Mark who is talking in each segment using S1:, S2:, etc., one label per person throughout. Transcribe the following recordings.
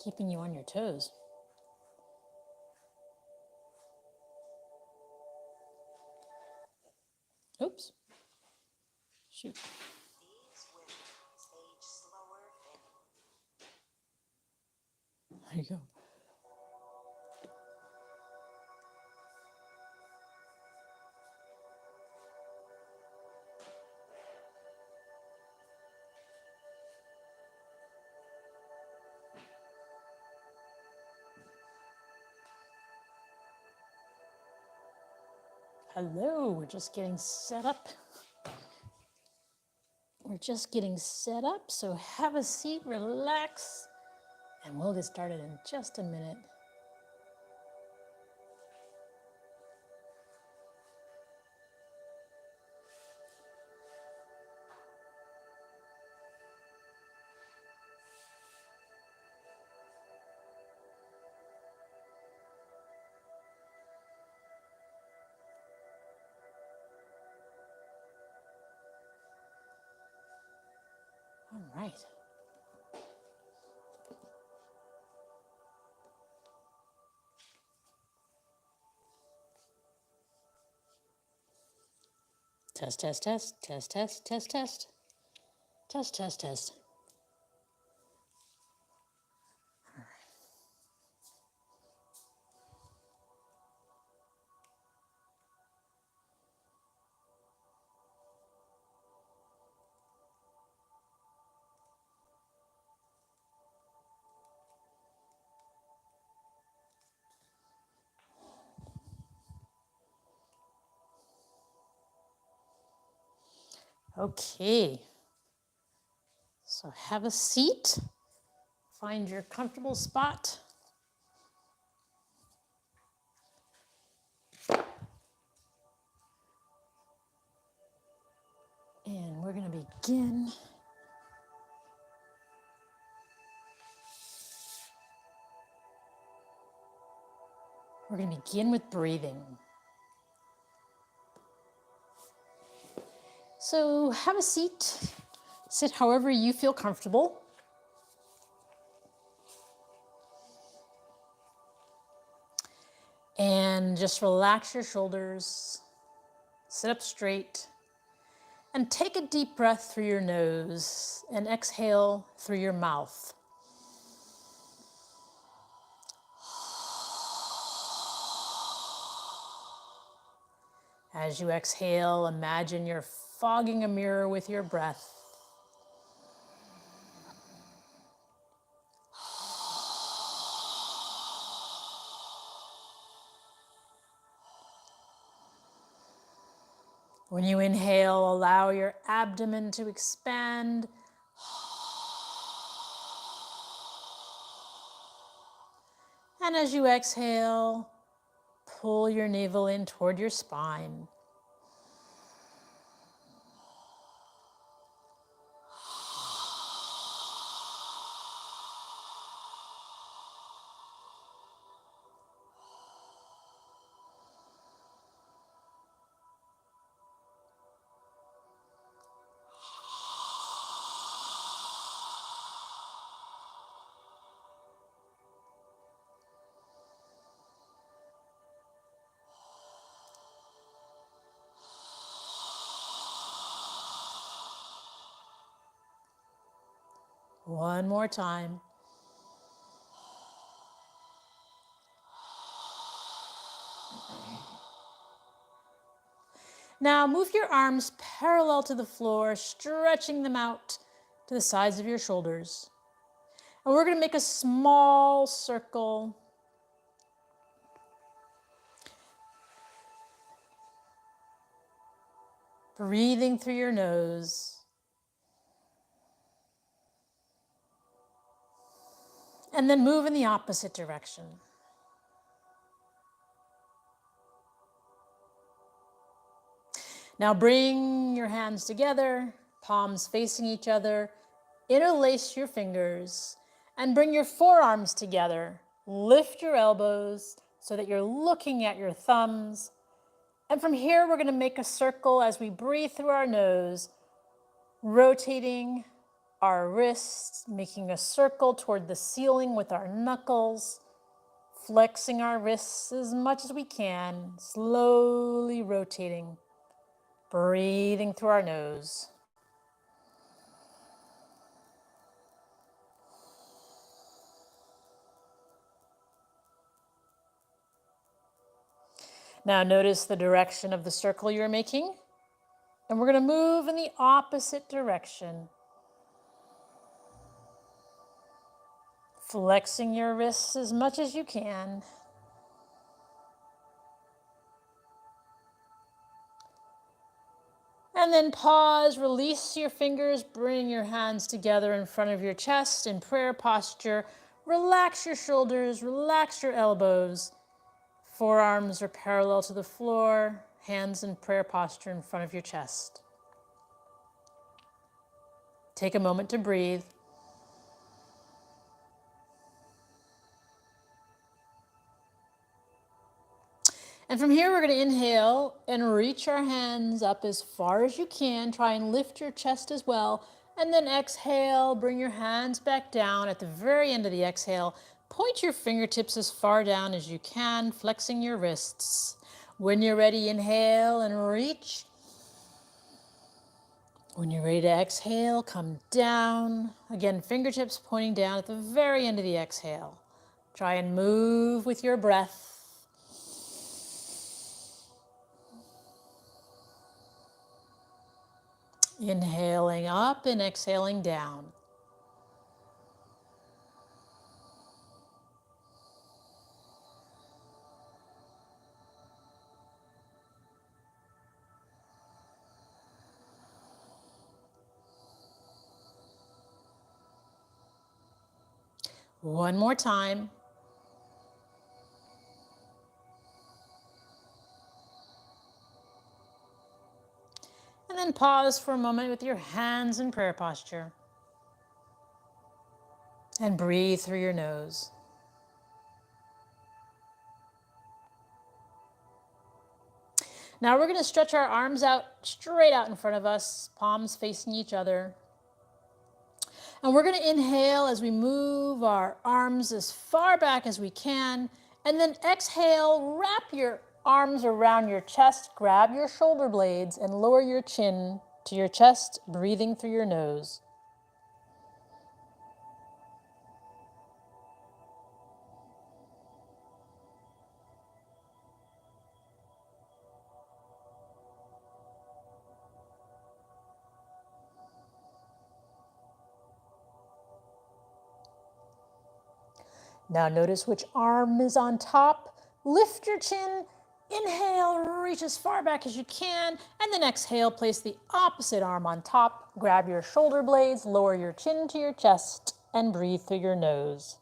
S1: Keeping you on your toes. Oops. Shoot. There you go. Hello, we're just getting set up. We're just getting set up, so have a seat, relax, and we'll get started in just a minute. All right. Test, test, test, test, test, test, test. Test, test, test. Okay. So have a seat. Find your comfortable spot. And we're going to begin. We're going to begin with breathing. So have a seat. Sit however you feel comfortable. And just relax your shoulders. Sit up straight. And take a deep breath through your nose and exhale through your mouth. As you exhale, imagine you're fogging a mirror with your breath. When you inhale, allow your abdomen to expand. And as you exhale, pull your navel in toward your spine. One more time. Now move your arms parallel to the floor, stretching them out to the sides of your shoulders. And we're going to make a small circle. Breathing through your nose. And then move in the opposite direction. Now bring your hands together, palms facing each other, interlace your fingers, and bring your forearms together. Lift your elbows so that you're looking at your thumbs. And from here, we're going to make a circle as we breathe through our nose, rotating our wrists, making a circle toward the ceiling with our knuckles, flexing our wrists as much as we can, slowly rotating, breathing through our nose. Now notice the direction of the circle you're making, and we're going to move in the opposite direction. Flexing your wrists as much as you can. And then pause, release your fingers, bring your hands together in front of your chest in prayer posture. Relax your shoulders, relax your elbows. Forearms are parallel to the floor, hands in prayer posture in front of your chest. Take a moment to breathe. And from here, we're going to inhale and reach our hands up as far as you can. Try and lift your chest as well. And then exhale, bring your hands back down. At the very end of the exhale, point your fingertips as far down as you can, flexing your wrists. When you're ready, inhale and reach. When you're ready to exhale, come down. Again, fingertips pointing down at the very end of the exhale. Try and move with your breath. Inhaling up and exhaling down. One more time. And then pause for a moment with your hands in prayer posture. And breathe through your nose. Now we're going to stretch our arms out, straight out in front of us, palms facing each other. And we're going to inhale as we move our arms as far back as we can. And then exhale, wrap your arms around your chest, grab your shoulder blades, and lower your chin to your chest, breathing through your nose. Now notice which arm is on top. Lift your chin, inhale, reach as far back as you can, and then exhale, place the opposite arm on top. Grab your shoulder blades, lower your chin to your chest, and breathe through your nose.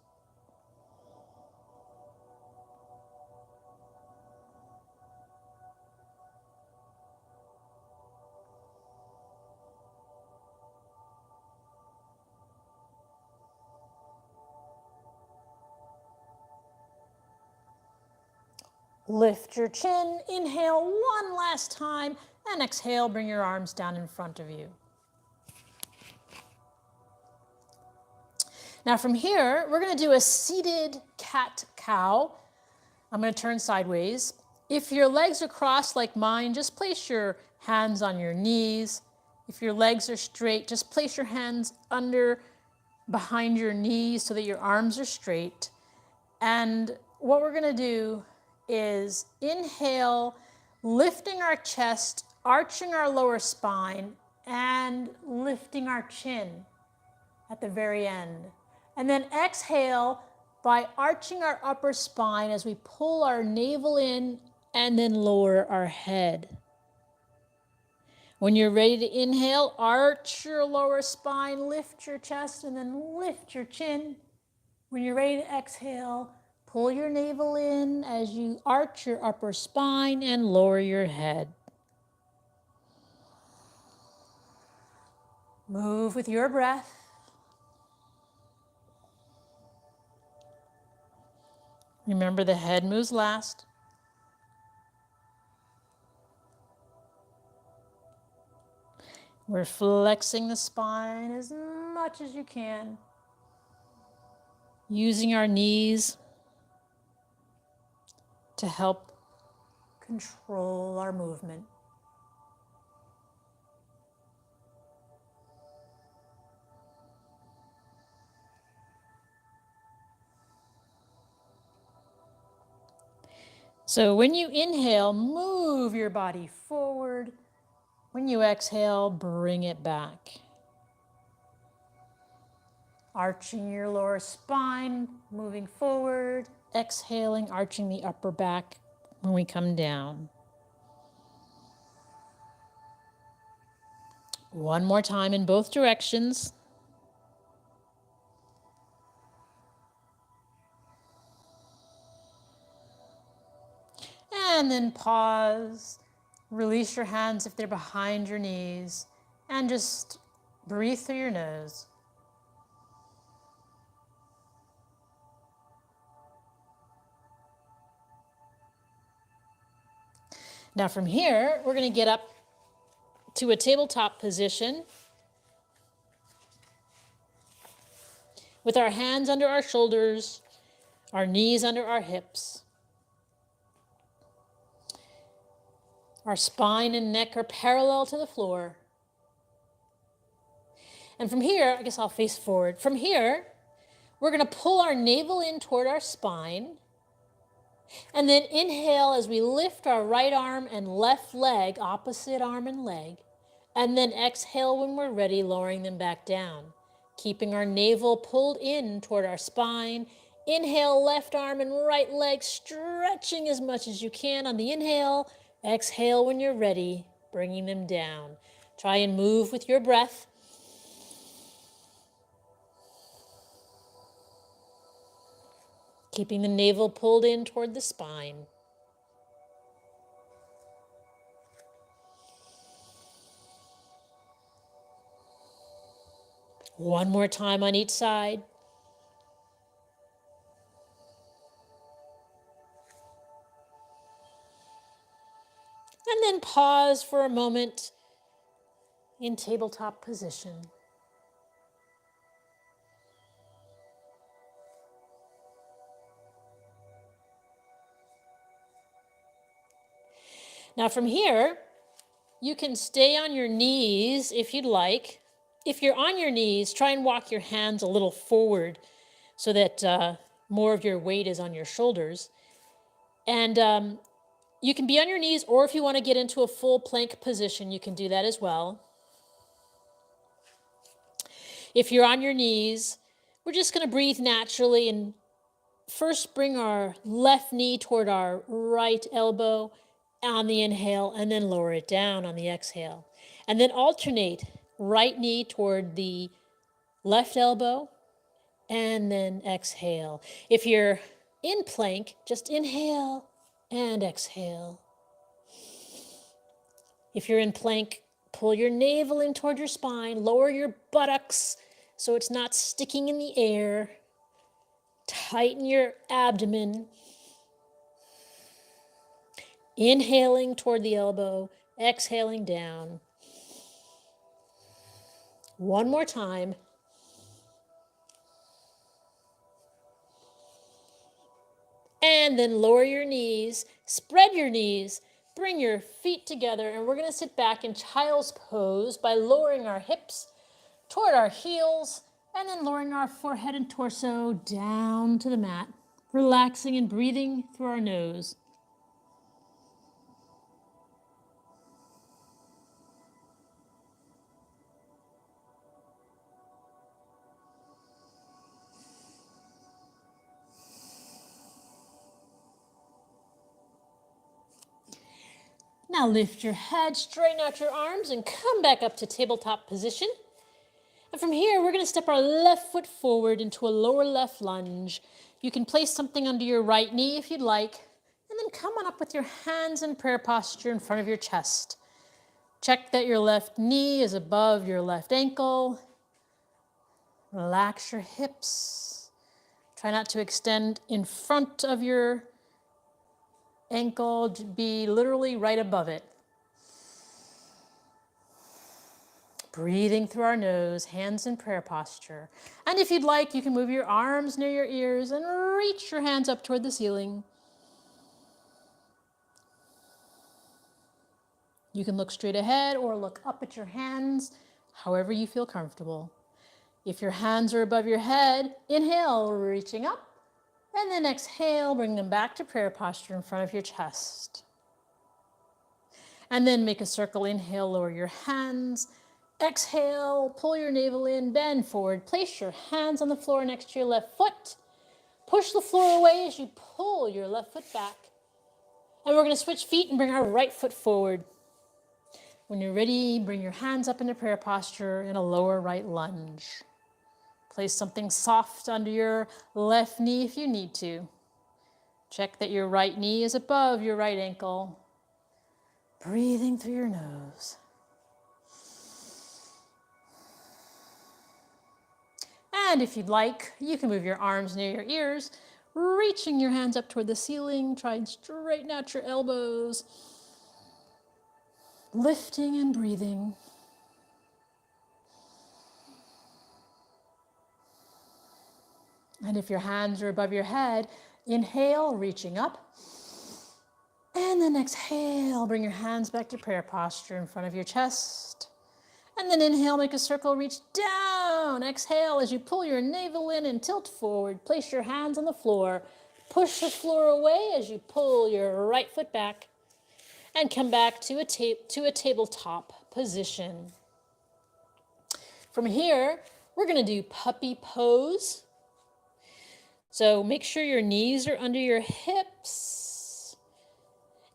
S1: Lift your chin, inhale one last time, and exhale, bring your arms down in front of you. Now from here, we're going to do a seated cat-cow. I'm going to turn sideways. If your legs are crossed like mine, just place your hands on your knees. If your legs are straight, just place your hands behind your knees so that your arms are straight. And what we're going to do is inhale, lifting our chest, arching our lower spine, and lifting our chin at the very end. And then exhale by arching our upper spine as we pull our navel in and then lower our head. When you're ready to inhale, arch your lower spine, lift your chest, and then lift your chin. When you're ready to exhale, pull your navel in as you arch your upper spine and lower your head. Move with your breath. Remember, the head moves last. We're flexing the spine as much as you can. Using our knees to help control our movement. So when you inhale, move your body forward. When you exhale, bring it back. Arching your lower spine, moving forward. Exhaling, arching the upper back when we come down. One more time in both directions. And then pause. Release your hands if they're behind your knees. And just breathe through your nose. Now from here, we're going to get up to a tabletop position with our hands under our shoulders, our knees under our hips. Our spine and neck are parallel to the floor. And from here, I guess I'll face forward. From here, we're going to pull our navel in toward our spine. And then inhale as we lift our right arm and left leg, opposite arm and leg. And then exhale when we're ready, lowering them back down. Keeping our navel pulled in toward our spine. Inhale, left arm and right leg, stretching as much as you can on the inhale. Exhale when you're ready, bringing them down. Try and move with your breath. Keeping the navel pulled in toward the spine. One more time on each side. And then pause for a moment in tabletop position. Now from here, you can stay on your knees if you'd like. If you're on your knees, try and walk your hands a little forward so that more of your weight is on your shoulders. And you can be on your knees, or if you want to get into a full plank position, you can do that as well. If you're on your knees, we're just going to breathe naturally and first bring our left knee toward our right elbow on the inhale, and then lower it down on the exhale. And then alternate right knee toward the left elbow, and then exhale. If you're in plank, just inhale and exhale. If you're in plank, pull your navel in toward your spine, lower your buttocks so it's not sticking in the air. Tighten your abdomen. Inhaling toward the elbow, exhaling down. One more time. And then lower your knees, spread your knees, bring your feet together, and we're going to sit back in child's pose by lowering our hips toward our heels, and then lowering our forehead and torso down to the mat, relaxing and breathing through our nose. Now lift your head, straighten out your arms, and come back up to tabletop position. And from here, we're going to step our left foot forward into a lower left lunge. You can place something under your right knee if you'd like, and then come on up with your hands in prayer posture in front of your chest. Check that your left knee is above your left ankle. Relax your hips. Try not to extend in front of your ankle, be literally right above it. Breathing through our nose, hands in prayer posture. And if you'd like, you can move your arms near your ears and reach your hands up toward the ceiling. You can look straight ahead or look up at your hands, however you feel comfortable. If your hands are above your head, inhale, reaching up, and then exhale, bring them back to prayer posture in front of your chest. And then make a circle, inhale, lower your hands. Exhale, pull your navel in, bend forward. Place your hands on the floor next to your left foot. Push the floor away as you pull your left foot back. And we're going to switch feet and bring our right foot forward. When you're ready, bring your hands up into prayer posture in a lower right lunge. Place something soft under your left knee if you need to. Check that your right knee is above your right ankle. Breathing through your nose. And if you'd like, you can move your arms near your ears, reaching your hands up toward the ceiling. Try and straighten out your elbows. Lifting and breathing. And if your hands are above your head, inhale, reaching up. And then exhale, bring your hands back to prayer posture in front of your chest. And then inhale, make a circle, reach down. Exhale as you pull your navel in and tilt forward. Place your hands on the floor. Push the floor away as you pull your right foot back. And come back to a tabletop position. From here, we're going to do puppy pose. So make sure your knees are under your hips.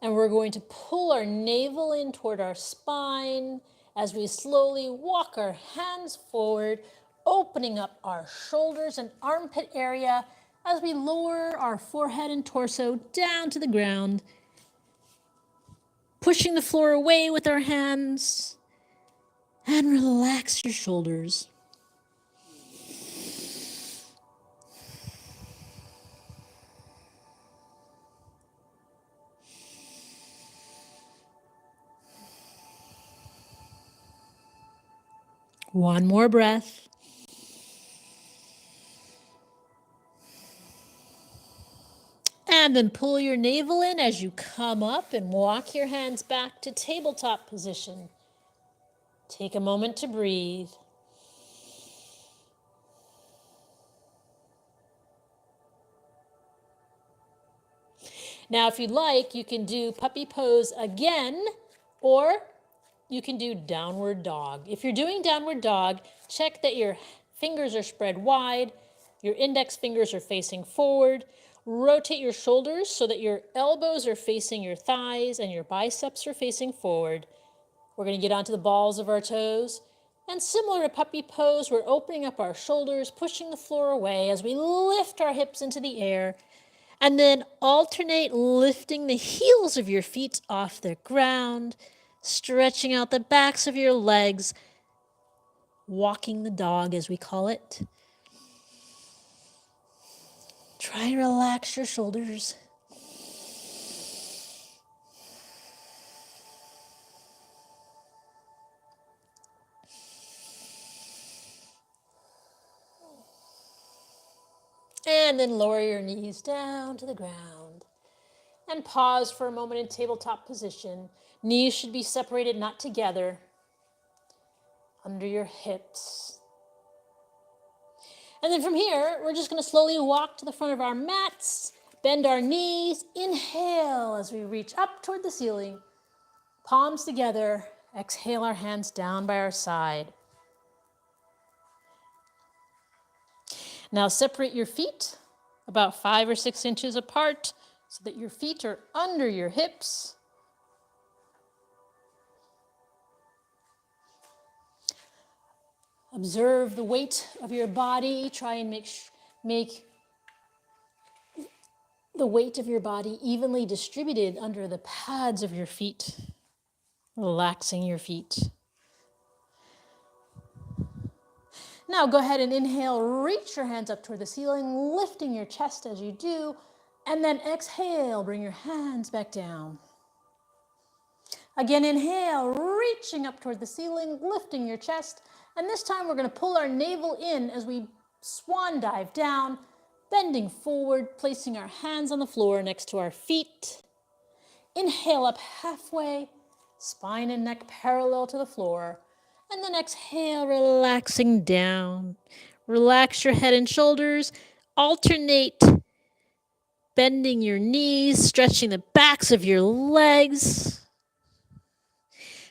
S1: And we're going to pull our navel in toward our spine as we slowly walk our hands forward, opening up our shoulders and armpit area as we lower our forehead and torso down to the ground. Pushing the floor away with our hands, and relax your shoulders. One more breath. And then pull your navel in as you come up and walk your hands back to tabletop position. Take a moment to breathe. Now, if you'd like, you can do puppy pose again, or you can do downward dog. If you're doing downward dog, check that your fingers are spread wide, your index fingers are facing forward. Rotate your shoulders so that your elbows are facing your thighs and your biceps are facing forward. We're going to get onto the balls of our toes. And similar to puppy pose, we're opening up our shoulders, pushing the floor away as we lift our hips into the air. And then alternate lifting the heels of your feet off the ground, stretching out the backs of your legs, walking the dog as we call it. Try and relax your shoulders. And then lower your knees down to the ground. And pause for a moment in tabletop position. Knees should be separated, not together. Under your hips. And then from here, we're just going to slowly walk to the front of our mats, bend our knees, inhale as we reach up toward the ceiling, palms together, exhale our hands down by our side. Now separate your feet about 5 or 6 inches apart so that your feet are under your hips. Observe the weight of your body. Try and make the weight of your body evenly distributed under the pads of your feet, relaxing your feet. Now go ahead and inhale, reach your hands up toward the ceiling, lifting your chest as you do, and then exhale, bring your hands back down. Again, inhale, reaching up toward the ceiling, lifting your chest. And this time we're going to pull our navel in as we swan dive down, bending forward, placing our hands on the floor next to our feet. Inhale up halfway, spine and neck parallel to the floor. And then exhale, relaxing down. Relax your head and shoulders. Alternate bending your knees, stretching the backs of your legs.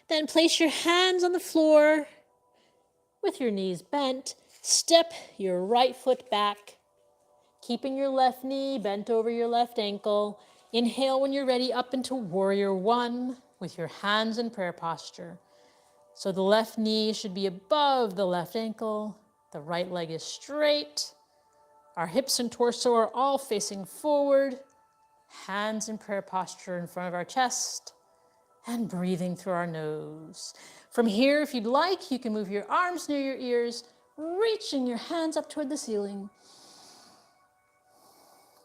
S1: Then place your hands on the floor with your knees bent. Step your right foot back, keeping your left knee bent over your left ankle. Inhale when you're ready up into Warrior One with your hands in prayer posture. So the left knee should be above the left ankle. The right leg is straight. Our hips and torso are all facing forward. Hands in prayer posture in front of our chest. And breathing through our nose. From here, if you'd like, you can move your arms near your ears, reaching your hands up toward the ceiling.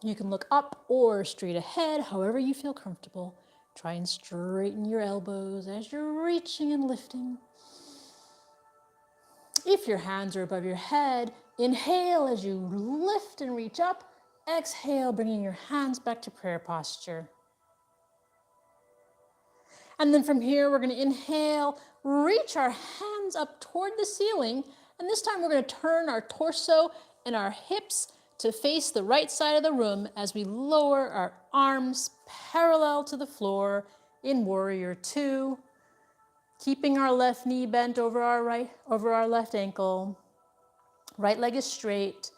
S1: You can look up or straight ahead, however you feel comfortable. Try and straighten your elbows as you're reaching and lifting. If your hands are above your head, inhale as you lift and reach up. Exhale, bringing your hands back to prayer posture. And then from here, we're going to inhale, reach our hands up toward the ceiling. And this time we're going to turn our torso and our hips to face the right side of the room as we lower our arms parallel to the floor in Warrior Two, keeping our left knee bent over our left ankle. Right leg is straight.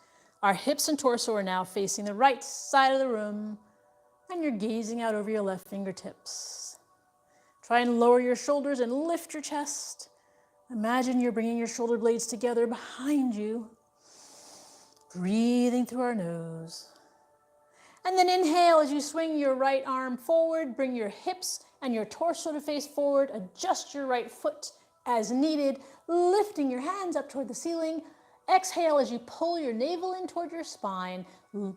S1: Our hips and torso are now facing the right side of the room, and you're gazing out over your left fingertips. Try and lower your shoulders and lift your chest. Imagine you're bringing your shoulder blades together behind you. Breathing through our nose. And then inhale as you swing your right arm forward. Bring your hips and your torso to face forward. Adjust your right foot as needed. Lifting your hands up toward the ceiling. Exhale as you pull your navel in toward your spine.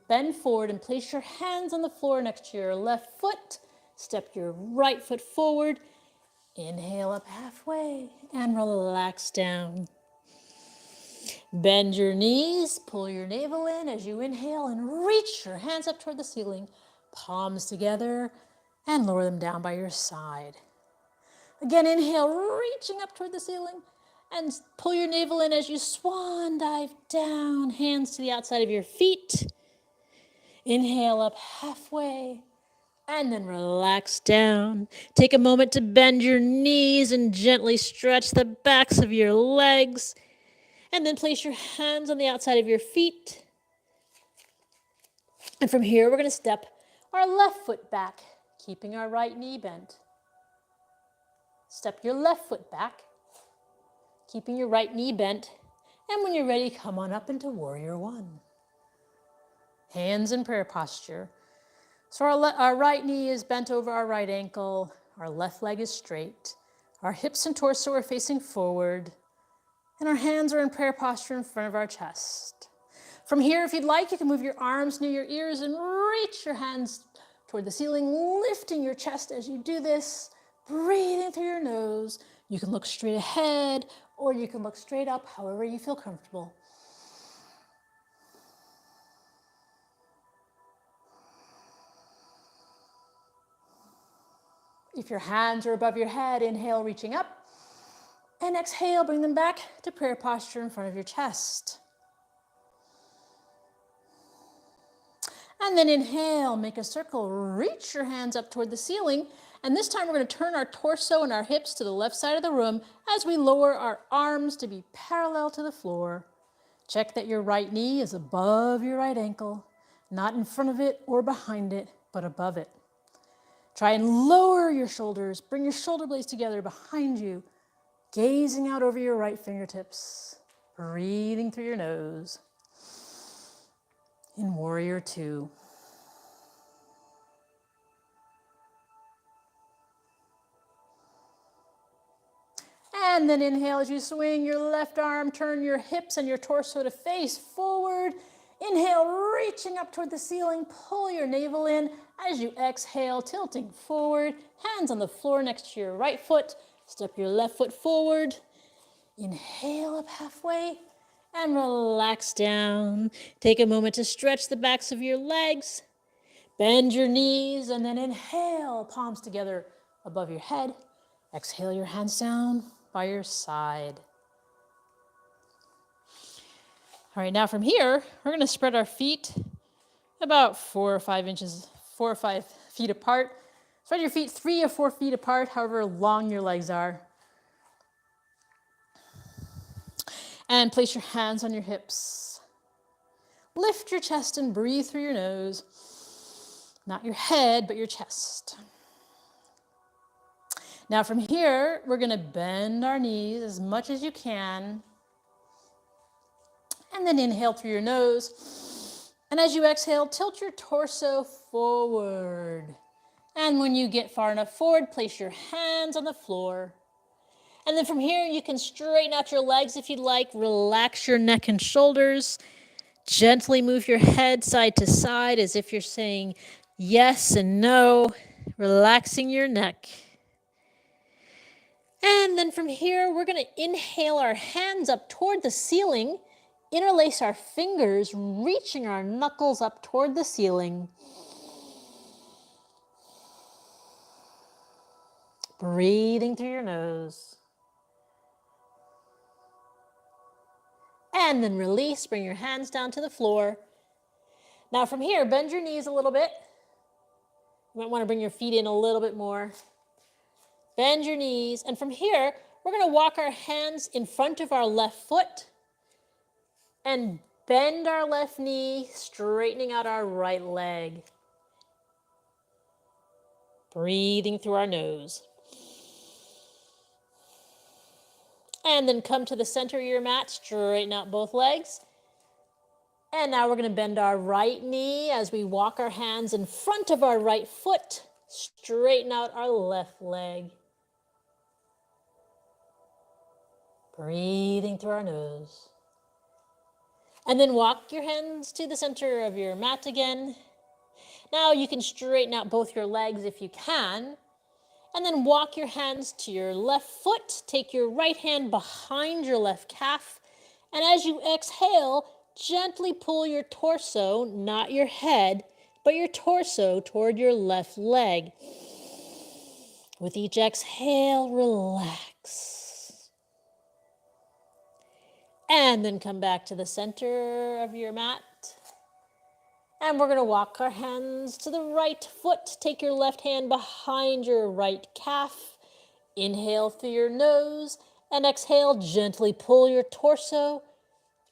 S1: Bend forward and place your hands on the floor next to your left foot. Step your right foot forward. Inhale up halfway and relax down. Bend your knees, pull your navel in as you inhale and reach your hands up toward the ceiling. Palms together and lower them down by your side. Again, inhale, reaching up toward the ceiling and pull your navel in as you swan dive down, hands to the outside of your feet. Inhale up halfway. And then relax down. Take a moment to bend your knees and gently stretch the backs of your legs. And then place your hands on the outside of your feet. And from here, we're going to step our left foot back, keeping our right knee bent. Step your left foot back, keeping your right knee bent. And when you're ready, come on up into Warrior One. Hands in prayer posture. So our right knee is bent over our right ankle. Our left leg is straight. Our hips and torso are facing forward. And our hands are in prayer posture in front of our chest. From here, if you'd like, you can move your arms near your ears and reach your hands toward the ceiling, lifting your chest as you do this, breathing through your nose. You can look straight ahead or you can look straight up, however you feel comfortable. If your hands are above your head, inhale, reaching up. And exhale, bring them back to prayer posture in front of your chest. And then inhale, make a circle, reach your hands up toward the ceiling. And this time we're going to turn our torso and our hips to the left side of the room as we lower our arms to be parallel to the floor. Check that your right knee is above your right ankle, not in front of it or behind it, but above it. Try and lower your shoulders, bring your shoulder blades together behind you, gazing out over your right fingertips, breathing through your nose in Warrior Two. And then inhale as you swing your left arm, turn your hips and your torso to face forward. Inhale, reaching up toward the ceiling. Pull your navel in. As you exhale, tilting forward. Hands on the floor next to your right foot. Step your left foot forward. Inhale up halfway and relax down. Take a moment to stretch the backs of your legs. Bend your knees and then inhale, palms together above your head. Exhale your hands down by your side. All right, now from here, we're going to spread our feet about 4 or 5 feet apart. Spread your feet 3 or 4 feet apart, however long your legs are. And place your hands on your hips. Lift your chest and breathe through your nose. Not your head, but your chest. Now from here, we're going to bend our knees as much as you can. And then inhale through your nose. And as you exhale, tilt your torso forward. And when you get far enough forward, place your hands on the floor. And then from here, you can straighten out your legs if you'd like. Relax your neck and shoulders. Gently move your head side to side as if you're saying yes and no. Relaxing your neck. And then from here, we're going to inhale our hands up toward the ceiling. Interlace our fingers, reaching our knuckles up toward the ceiling. Breathing through your nose. And then release, bring your hands down to the floor. Now from here, bend your knees a little bit. You might want to bring your feet in a little bit more. Bend your knees. And from here, we're going to walk our hands in front of our left foot and bend our left knee, straightening out our right leg. Breathing through our nose. And then come to the center of your mat, straighten out both legs. And now we're going to bend our right knee as we walk our hands in front of our right foot, straighten out our left leg. Breathing through our nose. And then walk your hands to the center of your mat again. Now you can straighten out both your legs if you can. And then walk your hands to your left foot. Take your right hand behind your left calf. And as you exhale, gently pull your torso, not your head, but your torso toward your left leg. With each exhale, relax. And then come back to the center of your mat. And we're going to walk our hands to the right foot. Take your left hand behind your right calf. Inhale through your nose and exhale, gently pull your torso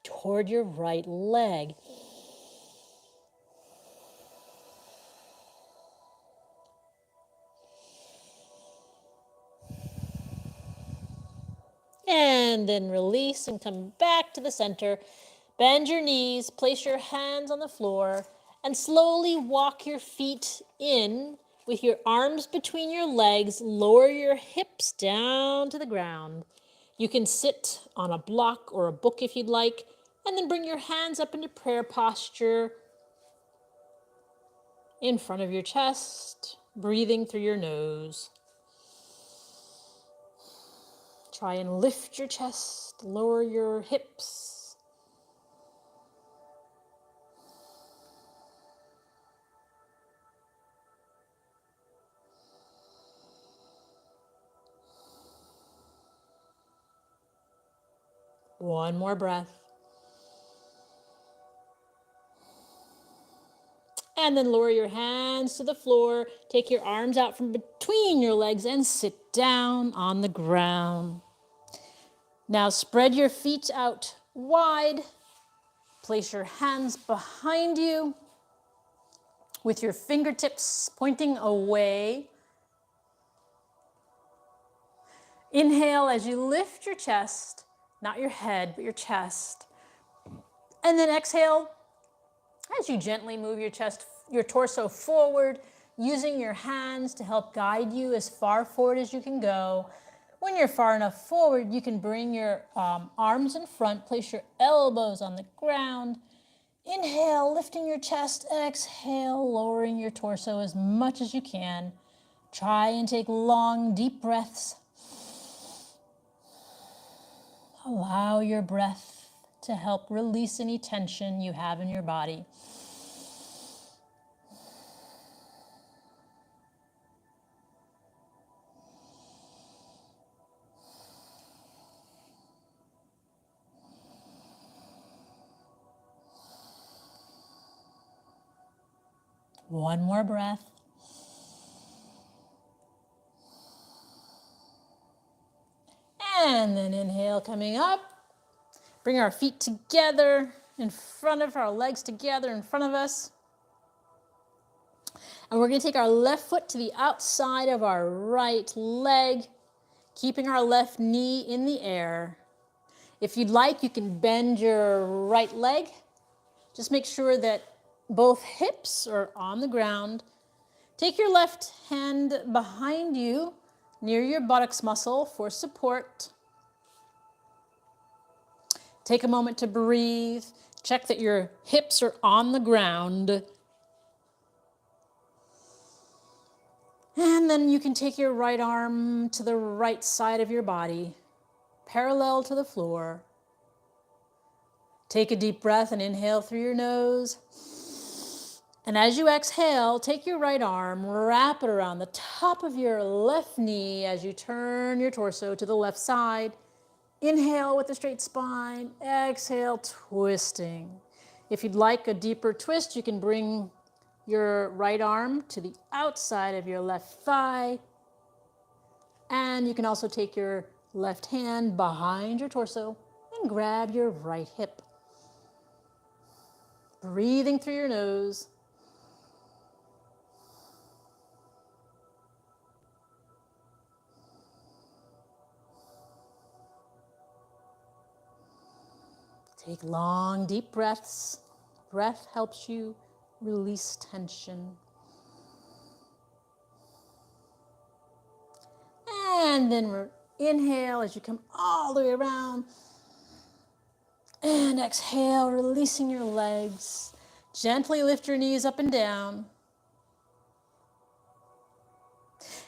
S1: toward your right leg. And then release and come back to the center. Bend your knees, place your hands on the floor, and slowly walk your feet in with your arms between your legs. Lower your hips down to the ground. You can sit on a block or a book if you'd like, and then bring your hands up into prayer posture in front of your chest, breathing through your nose. Try and lift your chest, lower your hips. One more breath. And then lower your hands to the floor. Take your arms out from between your legs and sit down on the ground. Now spread your feet out wide. Place your hands behind you with your fingertips pointing away. Inhale as you lift your chest, not your head, but your chest. And then exhale as you gently move your torso forward, using your hands to help guide you as far forward as you can go. When you're far enough forward, you can bring your arms in front, place your elbows on the ground. Inhale, lifting your chest. Exhale, lowering your torso as much as you can. Try and take long, deep breaths. Allow your breath to help release any tension you have in your body. One more breath. And then inhale, coming up. Bring our feet together in front of our legs together in front of us. And we're going to take our left foot to the outside of our right leg, keeping our left knee in the air. If you'd like, you can bend your right leg. Just make sure that both hips are on the ground. Take your left hand behind you near your buttocks muscle for support. Take a moment to breathe. Check that your hips are on the ground. And then you can take your right arm to the right side of your body, parallel to the floor. Take a deep breath and inhale through your nose. And as you exhale, take your right arm, wrap it around the top of your left knee as you turn your torso to the left side. Inhale with a straight spine, exhale, twisting. If you'd like a deeper twist, you can bring your right arm to the outside of your left thigh. And you can also take your left hand behind your torso and grab your right hip. Breathing through your nose. Take long, deep breaths. Breath helps you release tension. And then inhale as you come all the way around. And exhale, releasing your legs. Gently lift your knees up and down.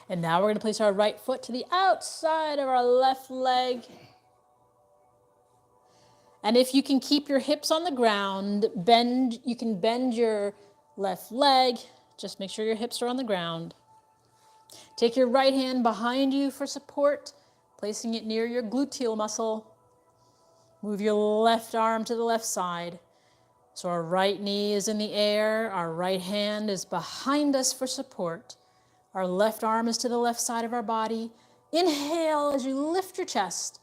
S1: And now we're going to place our right foot to the outside of our left leg. And if you can keep your hips on the ground, you can bend your left leg. Just make sure your hips are on the ground. Take your right hand behind you for support, placing it near your gluteal muscle. Move your left arm to the left side. So our right knee is in the air, our right hand is behind us for support. Our left arm is to the left side of our body. Inhale as you lift your chest.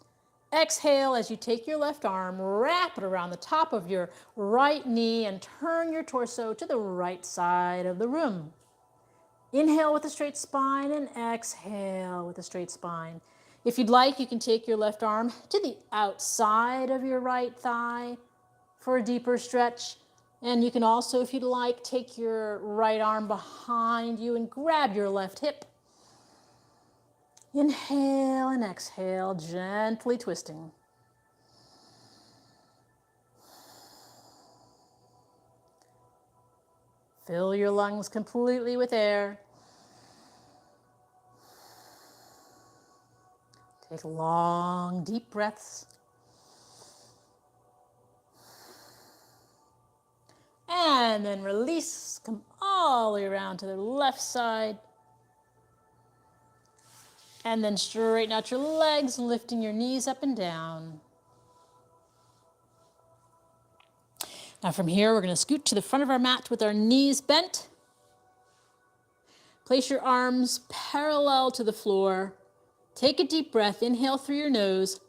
S1: Exhale as you take your left arm, wrap it around the top of your right knee and turn your torso to the right side of the room. Inhale with a straight spine and exhale with a straight spine. If you'd like, you can take your left arm to the outside of your right thigh for a deeper stretch. And you can also, if you'd like, take your right arm behind you and grab your left hip. Inhale and exhale, gently twisting. Fill your lungs completely with air. Take long, deep breaths. And then release, come all the way around to the left side. And then straighten out your legs, lifting your knees up and down. Now from here, we're going to scoot to the front of our mat with our knees bent. Place your arms parallel to the floor. Take a deep breath, inhale through your nose.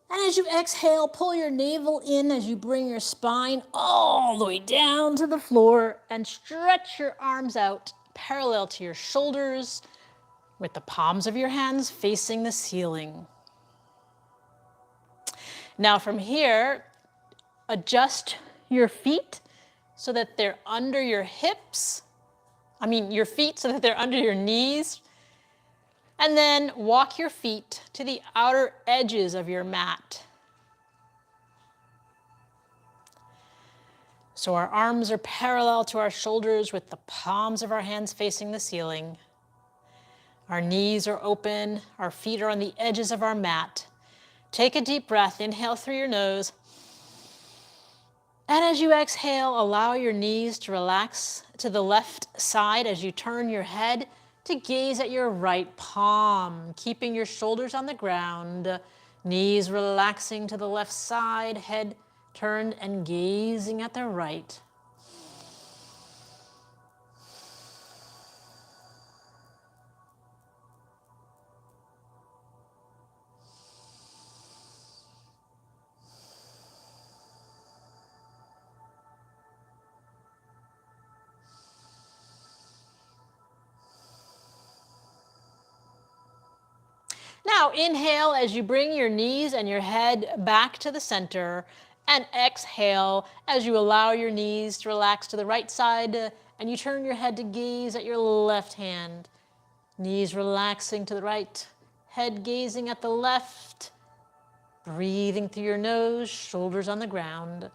S1: And as you exhale, pull your navel in as you bring your spine all the way down to the floor and stretch your arms out parallel to your shoulders with the palms of your hands facing the ceiling. Now from here, adjust your feet so that they're under your hips. Your feet so that they're under your knees. And then walk your feet to the outer edges of your mat. So our arms are parallel to our shoulders with the palms of our hands facing the ceiling. Our knees are open, our feet are on the edges of our mat. Take a deep breath, inhale through your nose. And as you exhale, allow your knees to relax to the left side as you turn your head to gaze at your right palm, keeping your shoulders on the ground, knees relaxing to the left side, head turned and gazing at the right. Now inhale as you bring your knees and your head back to the center, and exhale as you allow your knees to relax to the right side and you turn your head to gaze at your left hand. Knees relaxing to the right, head gazing at the left, breathing through your nose, shoulders on the ground.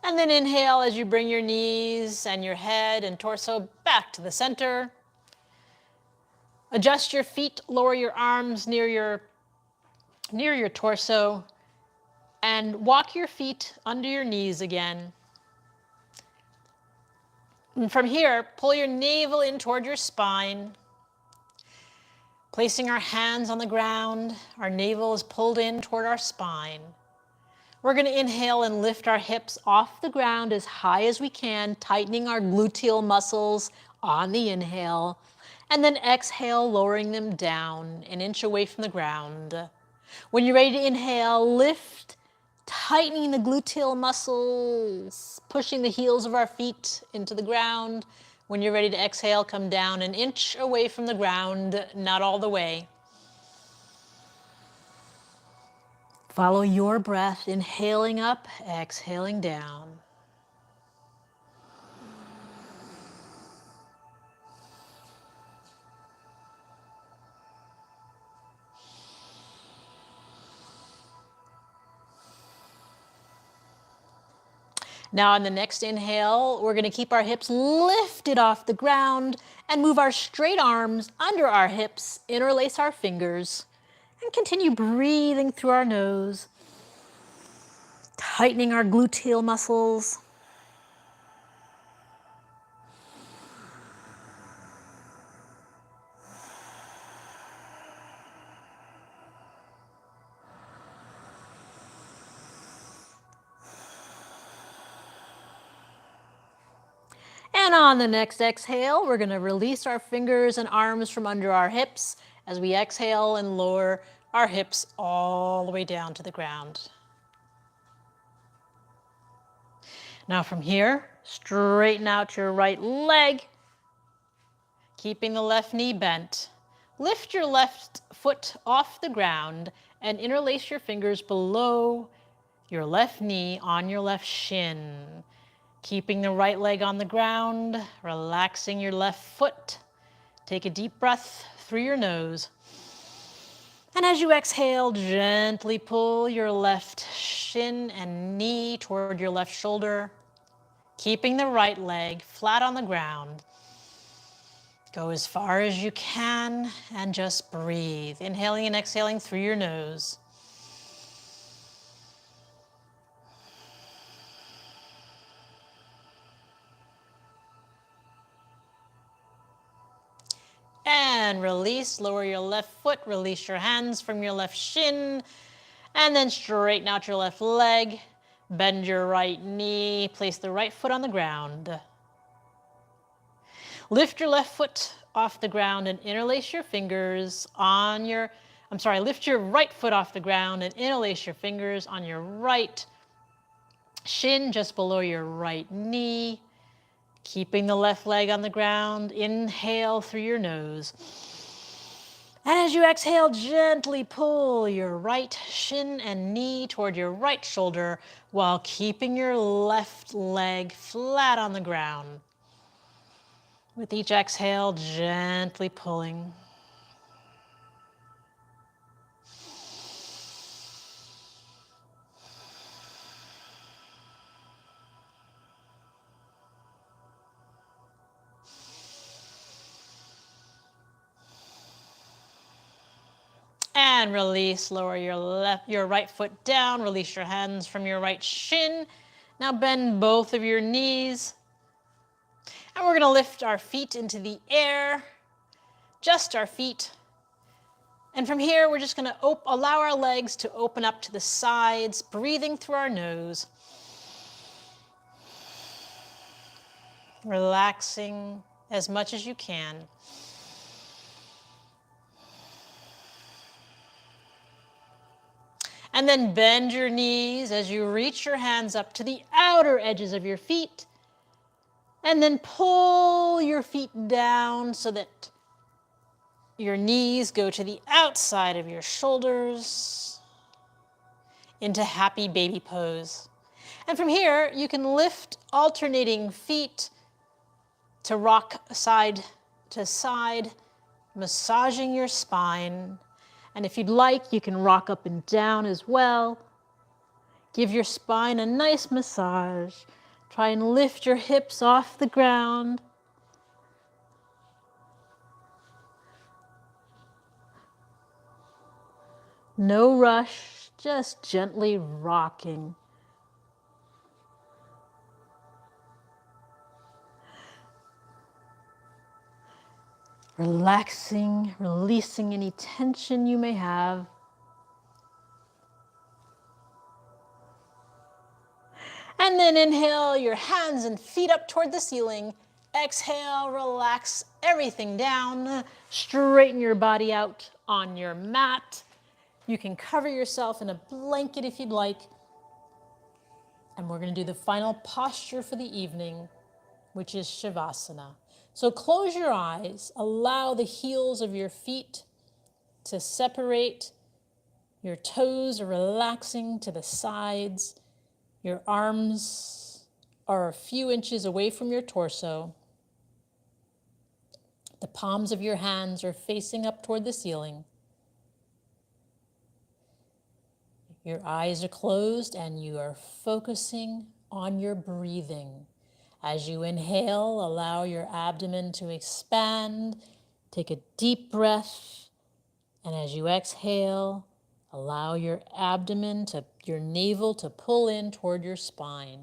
S1: And then inhale as you bring your knees and your head and torso back to the center. Adjust your feet, lower your arms near your torso, and walk your feet under your knees again. And from here, pull your navel in toward your spine. Placing our hands on the ground, our navel is pulled in toward our spine. We're going to inhale and lift our hips off the ground as high as we can, tightening our gluteal muscles on the inhale, and then exhale, lowering them down an inch away from the ground. When you're ready to inhale, lift, tightening the gluteal muscles, pushing the heels of our feet into the ground. When you're ready to exhale, come down an inch away from the ground, not all the way. Follow your breath, inhaling up, exhaling down. Now on the next inhale, we're going to keep our hips lifted off the ground and move our straight arms under our hips, interlace our fingers, and continue breathing through our nose, tightening our gluteal muscles. And on the next exhale, we're going to release our fingers and arms from under our hips as we exhale and lower our hips all the way down to the ground. Now from here, straighten out your right leg, keeping the left knee bent. Lift your left foot off the ground and interlace your fingers below your left knee on your left shin. Keeping the right leg on the ground, relaxing your left foot. Take a deep breath through your nose. And as you exhale, gently pull your left shin and knee toward your left shoulder. Keeping the right leg flat on the ground. Go as far as you can and just breathe. Inhaling and exhaling through your nose. And release, lower your left foot, release your hands from your left shin, and then straighten out your left leg, bend your right knee, place the right foot on the ground. Lift your left foot off the ground and interlace your fingers on your lift your right foot off the ground and interlace your fingers on your right shin just below your right knee. Keeping the left leg on the ground, inhale through your nose. And as you exhale, gently pull your right shin and knee toward your right shoulder while keeping your left leg flat on the ground. With each exhale, gently pulling. And release, lower your right foot down, release your hands from your right shin. Now bend both of your knees. And we're gonna lift our feet into the air, just our feet. And from here, we're just gonna allow our legs to open up to the sides, breathing through our nose. Relaxing as much as you can. And then bend your knees as you reach your hands up to the outer edges of your feet. And then pull your feet down so that your knees go to the outside of your shoulders into happy baby pose. And from here, you can lift alternating feet to rock side to side, massaging your spine. And if you'd like, you can rock up and down as well. Give your spine a nice massage. Try and lift your hips off the ground. No rush, just gently rocking. Relaxing, releasing any tension you may have. And then inhale your hands and feet up toward the ceiling. Exhale, relax everything down. Straighten your body out on your mat. You can cover yourself in a blanket if you'd like. And we're going to do the final posture for the evening, which is Shavasana. So close your eyes, allow the heels of your feet to separate. Your toes are relaxing to the sides. Your arms are a few inches away from your torso. The palms of your hands are facing up toward the ceiling. Your eyes are closed and you are focusing on your breathing. As you inhale, allow your abdomen to expand. Take a deep breath. And as you exhale, allow your abdomen your navel to pull in toward your spine.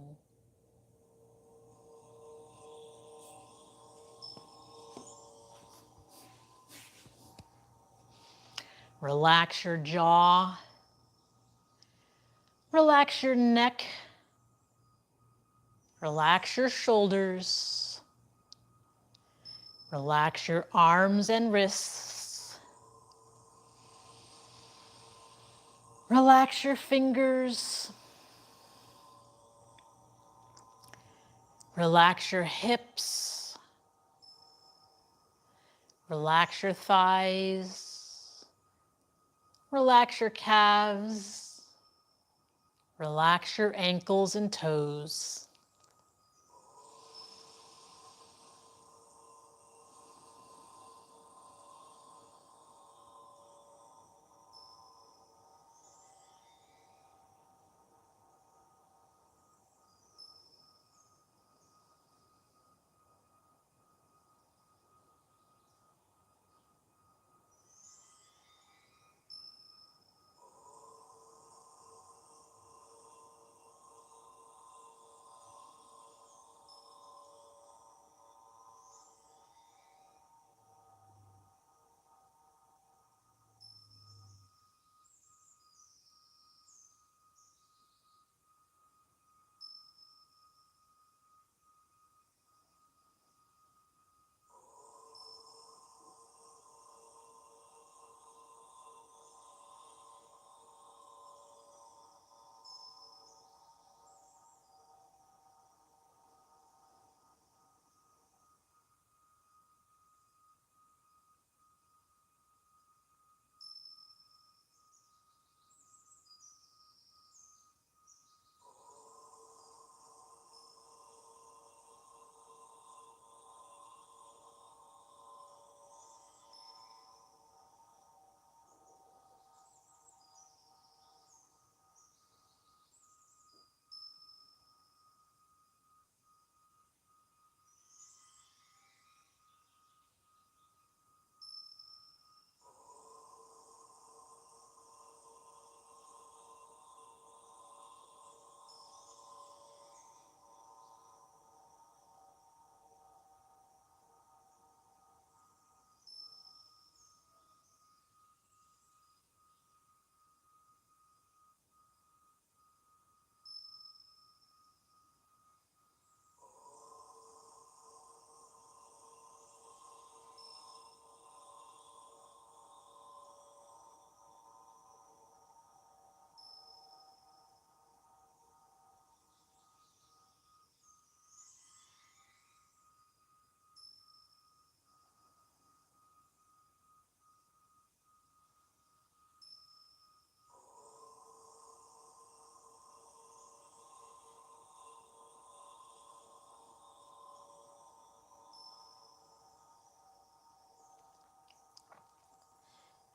S1: Relax your jaw. Relax your neck. Relax your shoulders. Relax your arms and wrists. Relax your fingers. Relax your hips. Relax your thighs. Relax your calves. Relax your ankles and toes.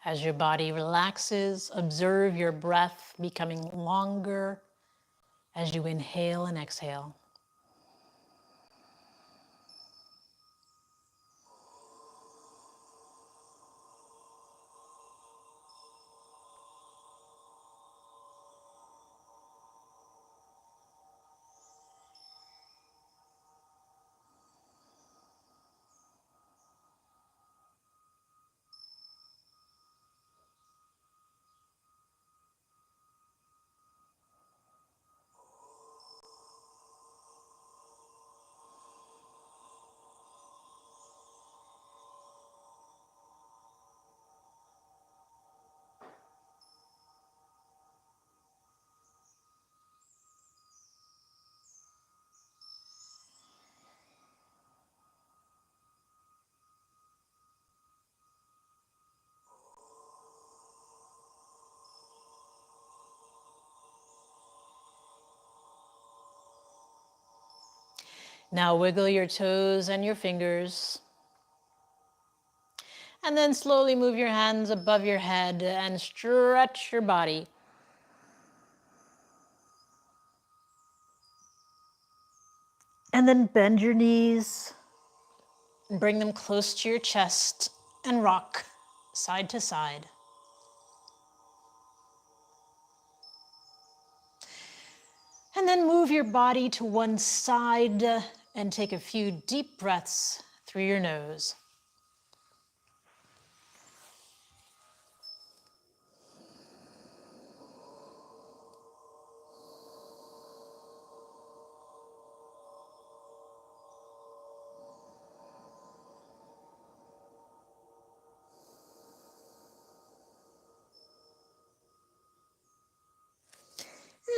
S1: As your body relaxes, observe your breath becoming longer as you inhale and exhale. Now wiggle your toes and your fingers. And then slowly move your hands above your head and stretch your body. And then bend your knees and bring them close to your chest and rock side to side. And then move your body to one side and take a few deep breaths through your nose.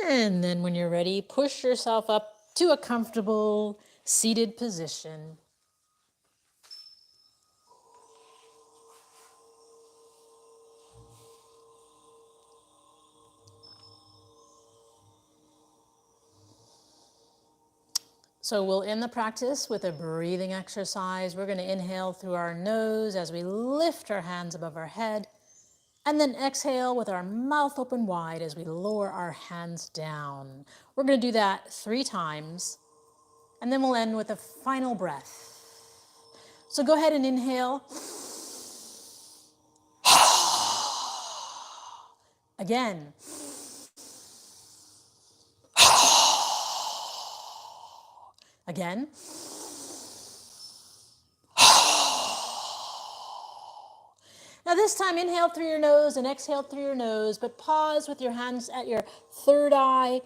S1: And then when you're ready, push yourself up to a comfortable seated position. So we'll end the practice with a breathing exercise. We're going to inhale through our nose as we lift our hands above our head, and then exhale with our mouth open wide as we lower our hands down. We're going to do that 3 times, and then we'll end with a final breath. So go ahead and inhale. Again. Again. Now this time, inhale through your nose and exhale through your nose, but pause with your hands at your third eye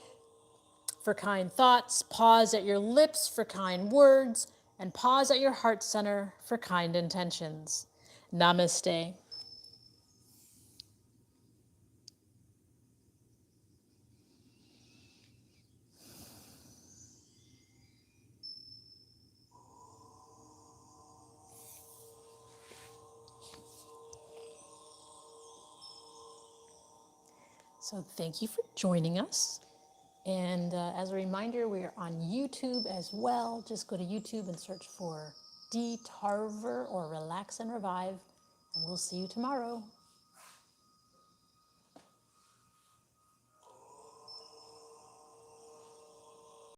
S1: for kind thoughts, pause at your lips for kind words, and pause at your heart center for kind intentions. Namaste. So thank you for joining us. And as a reminder, we are on YouTube as well. Just go to YouTube and search for D. Tarver or Relax and Revive, and we'll see you tomorrow.